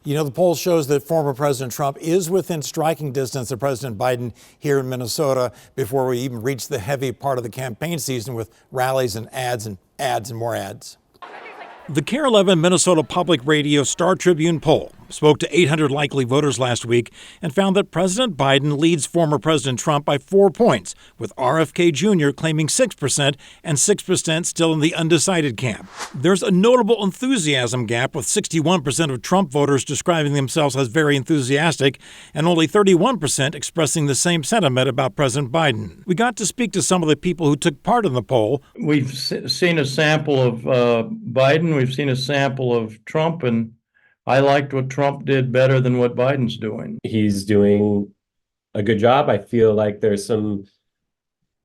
You know, the poll shows that former President Trump is within striking distance of President Biden here in Minnesota before we even reach the heavy part of the campaign season with rallies and ads and more ads. The KARE 11 Minnesota Public Radio Star Tribune poll spoke to 800 likely voters last week and found that President Biden leads former President Trump by 4 points, with RFK Jr. claiming 6% and 6% still in the undecided camp. There's a notable enthusiasm gap, with 61% of Trump voters describing themselves as very enthusiastic and only 31% expressing the same sentiment about President Biden. We got to speak to some of the people who took part in the poll. We've seen a sample of Biden. We've seen a sample of Trump, and I liked what Trump did better than what Biden's doing. He's doing a good job. I feel like there's some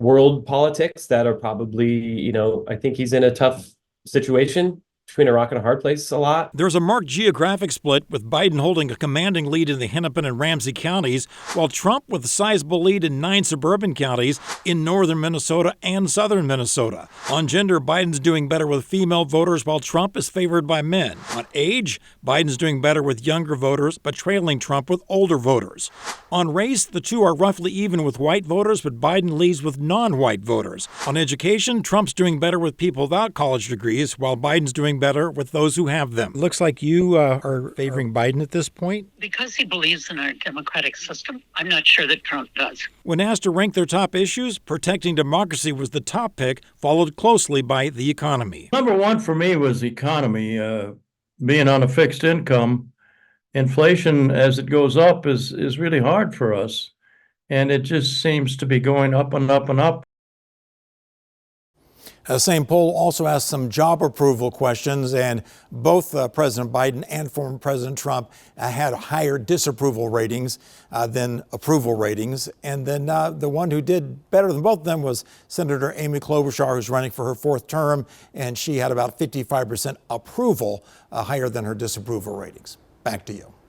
world politics that are probably, I think he's in a tough situation, between a rock and a hard place a lot. There's a marked geographic split, with Biden holding a commanding lead in the Hennepin and Ramsey counties, while Trump with a sizable lead in 9 suburban counties in northern Minnesota and southern Minnesota. On gender, Biden's doing better with female voters, while Trump is favored by men. On age, Biden's doing better with younger voters, but trailing Trump with older voters. On race, the two are roughly even with white voters, but Biden leads with non-white voters. On education, Trump's doing better with people without college degrees, while Biden's doing better with those who have them. Looks like you are favoring Biden at this point. Because he believes in our democratic system, I'm not sure that Trump does. When asked to rank their top issues, protecting democracy was the top pick, followed closely by the economy. Number one for me was the economy. Being on a fixed income, inflation as it goes up is really hard for us. And it just seems to be going up and up and up. The same poll also asked some job approval questions, and both President Biden and former President Trump had higher disapproval ratings than approval ratings. And then the one who did better than both of them was Senator Amy Klobuchar, who's running for her 4th term, and she had about 55% approval, higher than her disapproval ratings. Back to you.